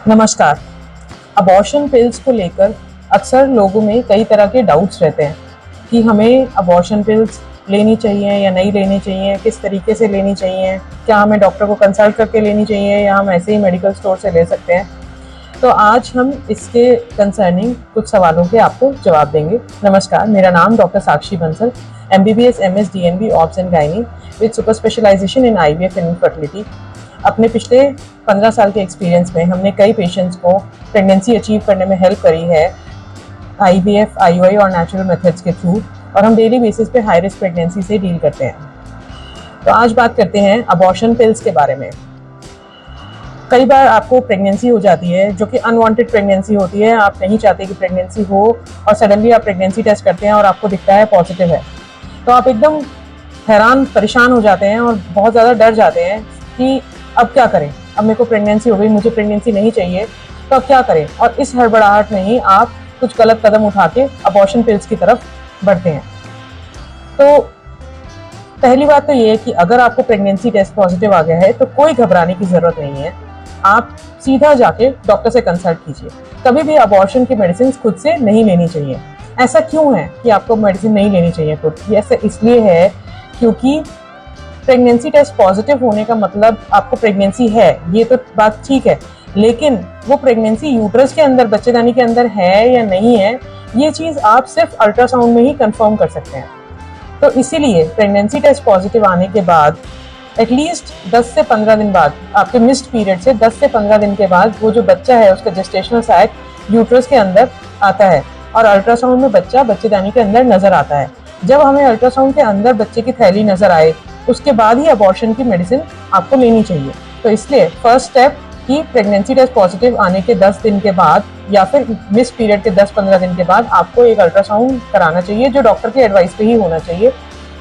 नमस्कार। Abortion pills को लेकर अक्सर लोगों में कई तरह के डाउट्स रहते हैं कि हमें अबॉर्शन पिल्स लेनी चाहिए या नहीं लेनी चाहिए, किस तरीके से लेनी चाहिए, क्या हमें डॉक्टर को कंसल्ट करके लेनी चाहिए या हम ऐसे ही मेडिकल स्टोर से ले सकते हैं। तो आज हम इसके कंसर्निंग कुछ सवालों के आपको जवाब देंगे। नमस्कार, मेरा नाम doctor Sakshi Bansal, MBBS MS DNB obs and gynae with super specialisation in IVF and infertility. अपने पिछले 15 साल के एक्सपीरियंस में हमने कई पेशेंट्स को प्रेगनेंसी अचीव करने में हेल्प करी है IVF, IUI और नेचुरल मेथड्स के थ्रू, और हम डेली बेसिस पे हाई रिस्क प्रेगनेंसी से डील करते हैं। तो आज बात करते हैं अबॉर्शन पिल्स के बारे में। कई बार आपको प्रेगनेंसी हो जाती है जो कि अनवांटेड प्रेगनेंसी होती है, आप नहीं चाहते कि प्रेगनेंसी हो और सडनली आप प्रेगनेंसी टेस्ट करते हैं और आपको दिखता है पॉजिटिव है। तो आप एकदम हैरान परेशान हो जाते हैं और बहुत ज़्यादा डर जाते हैं कि अब क्या करें, अब मेरे को प्रेगनेंसी हो गई, मुझे प्रेगनेंसी नहीं चाहिए, तो अब क्या करें। और इस हड़बड़ाहट में ही आप कुछ गलत कदम उठा के अबॉर्शन पिल्स की तरफ बढ़ते हैं। तो पहली बात तो ये है कि अगर आपको प्रेगनेंसी टेस्ट पॉजिटिव आ गया है तो कोई घबराने की ज़रूरत नहीं है। आप सीधा जाके डॉक्टर से कंसल्ट कीजिए। कभी भी अबॉर्शन की मेडिसिन खुद से नहीं लेनी चाहिए। ऐसा क्यों है कि आपको मेडिसिन नहीं लेनी चाहिए खुद? ऐसा इसलिए है क्योंकि प्रेगनेंसी टेस्ट पॉजिटिव होने का मतलब आपको प्रेगनेंसी है, ये तो बात ठीक है, लेकिन वो प्रेगनेंसी यूट्रस के अंदर, बच्चेदानी के अंदर है या नहीं है, ये चीज़ आप सिर्फ अल्ट्रासाउंड में ही कंफर्म कर सकते हैं। तो इसीलिए प्रेगनेंसी टेस्ट पॉजिटिव आने के बाद एटलीस्ट 10 से 15 दिन बाद, आपके मिस्ड पीरियड से 10 से 15 दिन के बाद वो जो बच्चा है उसका जेस्टेशनल सैक यूट्रस के अंदर आता है और अल्ट्रासाउंड में बच्चा बच्चेदानी के अंदर नजर आता है। जब हमें अल्ट्रासाउंड के अंदर बच्चे की थैली नजर आए उसके बाद ही अबॉर्शन की मेडिसिन आपको लेनी चाहिए। तो इसलिए फर्स्ट स्टेप कि प्रेगनेंसी टेस्ट पॉजिटिव आने के 10 दिन के बाद या फिर मिस पीरियड के 10-15 दिन के बाद आपको एक अल्ट्रासाउंड कराना चाहिए, जो डॉक्टर के एडवाइस पे ही होना चाहिए।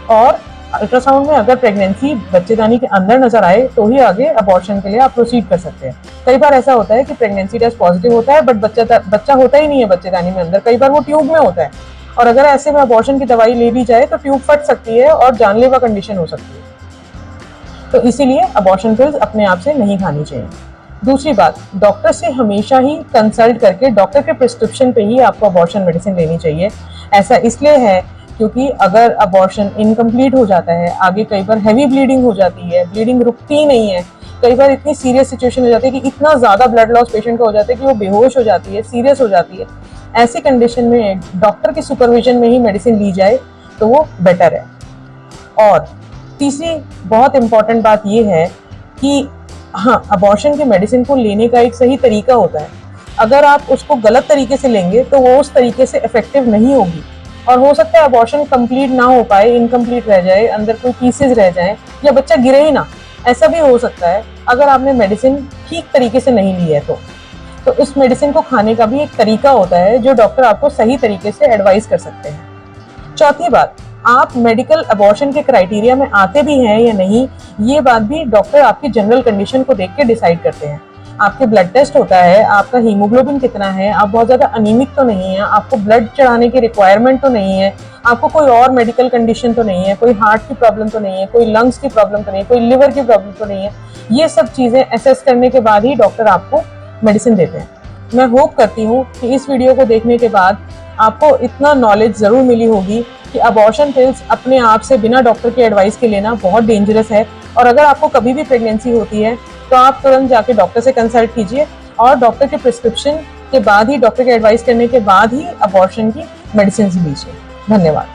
और अल्ट्रासाउंड में अगर प्रेगनेंसी बच्चेदानी के अंदर नजर आए तो ही आगे अबॉर्शन के लिए आप प्रोसीड कर सकते हैं। कई बार ऐसा होता है कि प्रेगनेंसी टेस्ट पॉजिटिव होता है बट बच्चा होता ही नहीं है बच्चेदानी में अंदर, कई बार वो ट्यूब में होता है, और अगर ऐसे में अबॉर्शन की दवाई ले ली जाए तो ट्यूब फट सकती है और जानलेवा कंडीशन हो सकती है। तो इसीलिए अबॉर्शन पिल्स अपने आप से नहीं खानी चाहिए। दूसरी बात, डॉक्टर से हमेशा ही कंसल्ट करके डॉक्टर के प्रिस्क्रिप्शन पे ही आपको अबॉर्शन मेडिसिन लेनी चाहिए। ऐसा इसलिए है क्योंकि अगर अबॉर्शन इनकम्प्लीट हो जाता है, आगे कई बार हैवी ब्लीडिंग हो जाती है, ब्लीडिंग रुकती ही नहीं है, कई बार इतनी सीरियस सिचुएशन हो जाती है कि इतना ज़्यादा ब्लड लॉस पेशेंट का हो जाता है कि वो बेहोश हो जाती है, सीरियस हो जाती है। ऐसी कंडीशन में डॉक्टर के सुपरविजन में ही मेडिसिन ली जाए तो वो बेटर है। और तीसरी बहुत इम्पॉर्टेंट बात यह है कि हाँ, अबॉर्शन के मेडिसिन को लेने का एक सही तरीका होता है। अगर आप उसको गलत तरीके से लेंगे तो वो उस तरीके से इफेक्टिव नहीं होगी और हो सकता है अबॉर्शन कंप्लीट ना हो पाए, इनकम्प्लीट रह जाए, अंदर कोई पीसेज रह जाए या बच्चा गिरे ही ना, ऐसा भी हो सकता है अगर आपने मेडिसिन ठीक तरीके से नहीं ली है। तो इस मेडिसिन को खाने का भी एक तरीका होता है जो डॉक्टर आपको सही तरीके से एडवाइस कर सकते हैं। चौथी बात, आप मेडिकल अबॉर्शन के क्राइटेरिया में आते भी हैं या नहीं, ये बात भी डॉक्टर आपकी जनरल कंडीशन को देख के डिसाइड करते हैं। आपके ब्लड टेस्ट होता है, आपका हीमोग्लोबिन कितना है, आप बहुत ज़्यादा अनीमिक तो नहीं है, आपको ब्लड चढ़ाने की रिक्वायरमेंट तो नहीं है, आपको कोई और मेडिकल कंडीशन तो नहीं है, कोई हार्ट की प्रॉब्लम तो नहीं है, कोई लंग्स की प्रॉब्लम तो नहीं है, कोई लिवर की प्रॉब्लम तो नहीं है। ये सब चीज़ें असेस करने के बाद ही डॉक्टर आपको मेडिसिन देते हैं। मैं होप करती हूँ कि इस वीडियो को देखने के बाद आपको इतना नॉलेज ज़रूर मिली होगी कि अबॉर्शन पिल्स अपने आप से बिना डॉक्टर के एडवाइस के लेना बहुत डेंजरस है। और अगर आपको कभी भी प्रेगनेंसी होती है तो आप तुरंत जाके डॉक्टर से कंसल्ट कीजिए और डॉक्टर के प्रिस्क्रिप्शन के बाद ही, डॉक्टर के एडवाइस करने के बाद ही अबॉर्शन की मेडिसिन लीजिए। धन्यवाद।